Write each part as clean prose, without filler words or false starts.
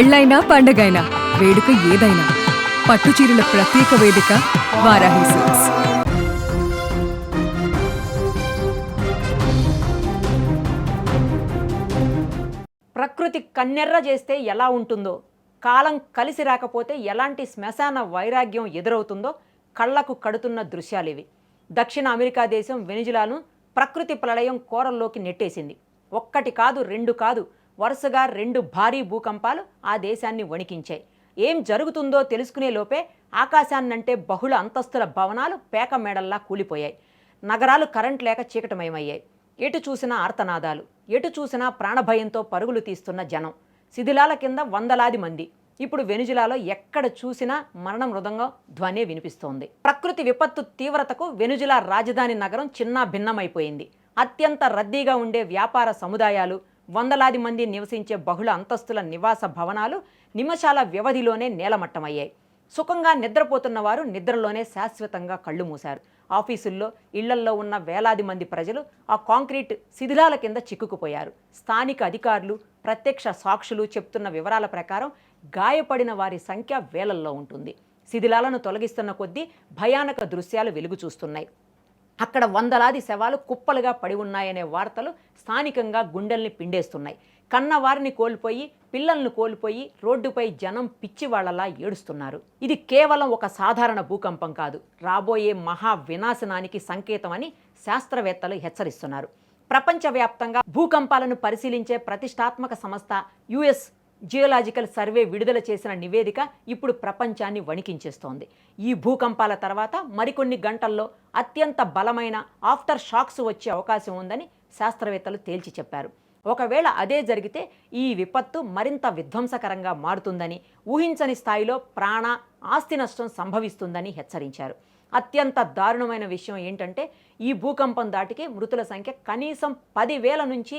పెళ్ళైనా పండగైనా వేడుక ఏదైనా పట్టుచీరల ప్రత్యేక వేదిక వారాహి సిల్క్స్. ప్రకృతి కన్నెర్ర చేస్తే ఎలా ఉంటుందో, కాలం కలిసి రాకపోతే ఎలాంటి శ్మశాన వైరాగ్యం ఎదురవుతుందో కళ్లకు కడుతున్న దృశ్యాలివి. దక్షిణ అమెరికా దేశం వెనిజులాను ప్రకృతి ప్రళయం కోరల్లోకి నెట్టేసింది. ఒక్కటి కాదు, రెండు కాదు, వరుసగా 2 భారీ భూకంపాలు ఆ దేశాన్ని వణికించాయి. ఏం జరుగుతుందో తెలుసుకునే లోపే ఆకాశాన్నంటే బహుళ అంతస్తుల భవనాలు పేక మేడల్లా కూలిపోయాయి. నగరాలు కరెంట్ లేక చీకటమయమయ్యాయి. ఎటు చూసినా ఆర్తనాదాలు, ఎటు చూసినా ప్రాణభయంతో పరుగులు తీస్తున్న జనం, శిథిలాల కింద వందలాది మంది. ఇప్పుడు వెనిజులాలో ఎక్కడ చూసినా మరణ మృదంగం ధ్వనే వినిపిస్తోంది. ప్రకృతి విపత్తు తీవ్రతకు వెనిజులా రాజధాని నగరం చిన్న భిన్నమైపోయింది. అత్యంత రద్దీగా ఉండే వ్యాపార సముదాయాలు, వందలాది మంది నివసించే బహుళ అంతస్తుల నివాస భవనాలు నిమిషాల వ్యవధిలోనే నేలమట్టమయ్యాయి. సుఖంగా నిద్రపోతున్న వారు నిద్రలోనే శాశ్వతంగా కళ్ళు మూశారు. ఆఫీసుల్లో, ఇళ్లల్లో ఉన్న వేలాది మంది ప్రజలు ఆ కాంక్రీట్ శిథిలాల కింద చిక్కుకుపోయారు. స్థానిక అధికారులు, ప్రత్యక్ష సాక్షులు చెప్తున్న వివరాల ప్రకారం గాయపడిన వారి సంఖ్య వేలల్లో ఉంటుంది. శిథిలాలను తొలగిస్తున్న కొద్దీ భయానక దృశ్యాలు వెలుగు చూస్తున్నాయి. అక్కడ వందలాది శవాలు కుప్పలుగా పడి ఉన్నాయనే వార్తలు స్థానికంగా గుండెల్ని పిండేస్తున్నాయి. కన్నవారిని కోల్పోయి, పిల్లలను కోల్పోయి రోడ్డుపై జనం పిచ్చివాళ్లలా ఏడుస్తున్నారు. ఇది కేవలం ఒక సాధారణ భూకంపం కాదు, రాబోయే మహా వినాశనానికి సంకేతమని శాస్త్రవేత్తలు హెచ్చరిస్తున్నారు. ప్రపంచవ్యాప్తంగా భూకంపాలను పరిశీలించే ప్రతిష్టాత్మక సంస్థ యుఎస్ జియోలాజికల్ సర్వే విడుదల చేసిన నివేదిక ఇప్పుడు ప్రపంచాన్ని వణికించేస్తోంది. ఈ భూకంపాల తర్వాత మరికొన్ని గంటల్లో అత్యంత బలమైన ఆఫ్టర్ షాక్స్ వచ్చే అవకాశం ఉందని శాస్త్రవేత్తలు తేల్చి చెప్పారు. ఒకవేళ అదే జరిగితే ఈ విపత్తు మరింత విధ్వంసకరంగా మారుతుందని, ఊహించని స్థాయిలో ప్రాణ, ఆస్తి నష్టం సంభవిస్తుందని హెచ్చరించారు. అత్యంత దారుణమైన విషయం ఏంటంటే, ఈ భూకంపం దాటికి మృతుల సంఖ్య కనీసం 10,000 నుంచి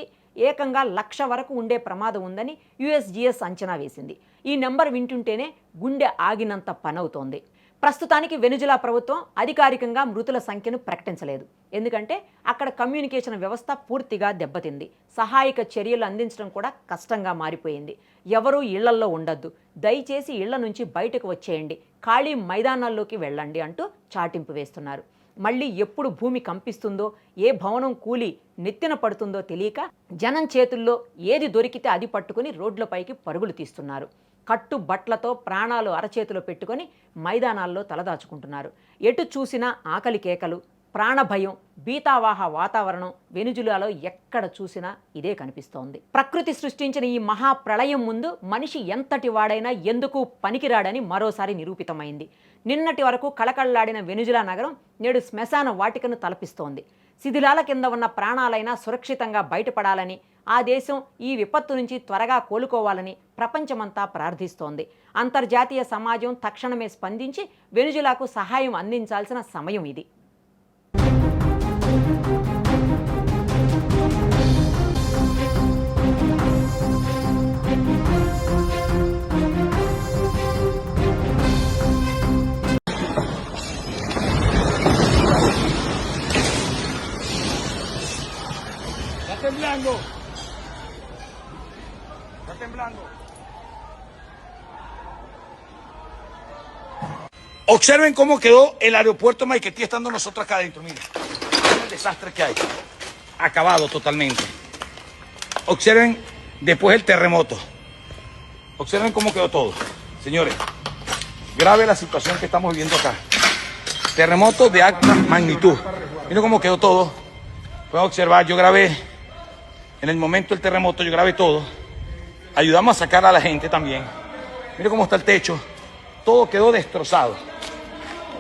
ఏకంగా 1,00,000 వరకు ఉండే ప్రమాదం ఉందని యుఎస్జిఎస్ అంచనా వేసింది. ఈ నెంబర్ వింటుంటేనే గుండె ఆగినంత పనవుతోంది. ప్రస్తుతానికి వెనిజులా ప్రభుత్వం అధికారికంగా మృతుల సంఖ్యను ప్రకటించలేదు. ఎందుకంటే అక్కడ కమ్యూనికేషన్ వ్యవస్థ పూర్తిగా దెబ్బతింది. సహాయక చర్యలు అందించడం కూడా కష్టంగా మారిపోయింది. ఎవరూ ఇళ్లల్లో ఉండొద్దు, దయచేసి ఇళ్ల నుంచి బయటకు వచ్చేయండి, ఖాళీ మైదానాల్లోకి వెళ్ళండి అంటూ చాటింపు వేస్తున్నారు. మళ్ళీ ఎప్పుడు భూమి కంపిస్తుందో, ఏ భవనం కూలి నెత్తిన పడుతుందో తెలియక జనం చేతుల్లో ఏది దొరికితే అది పట్టుకుని రోడ్లపైకి పరుగులు తీస్తున్నారు. కట్టు బట్లతో ప్రాణాలు అరచేతిలో పెట్టుకొని మైదానాల్లో తలదాచుకుంటున్నారు. ఎటు చూసినా ఆకలి కేకలు, ప్రాణభయం, భీతావాహ వాతావరణం వెనిజులాలో ఎక్కడ చూసినా ఇదే కనిపిస్తోంది. ప్రకృతి సృష్టించిన ఈ మహాప్రళయం ముందు మనిషి ఎంతటి వాడైనా ఎందుకు పనికిరాడని మరోసారి నిరూపితమైంది. నిన్నటి వరకు కళకళలాడిన వెనిజులా నగరం నేడు శ్మశాన వాటికను తలపిస్తోంది. శిథిలాల కింద ఉన్న ప్రాణాలైనా సురక్షితంగా బయటపడాలని, ఆ దేశం ఈ విపత్తు నుంచి త్వరగా కోలుకోవాలని ప్రపంచమంతా ప్రార్థిస్తోంది. అంతర్జాతీయ సమాజం తక్షణమే స్పందించి వెనిజులాకు సహాయం అందించాల్సిన సమయం ఇది. Temblando. Está temblando. Observen cómo quedó el aeropuerto de Maiquetía estando nosotros acá adentro. Miren, el desastre que hay. Acabado totalmente. Observen después el terremoto. Observen cómo quedó todo. Señores, grave la situación que estamos viviendo acá. Terremoto de alta magnitud. Miren cómo quedó todo. Pueden observar, yo grabé. En el momento del terremoto yo grabé todo. Ayudamos a sacar a la gente también. Mire cómo está el techo. Todo quedó destrozado.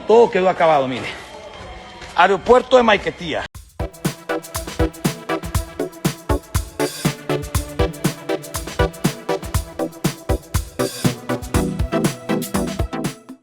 Todo quedó acabado, mire. Aeropuerto de Maiquetía.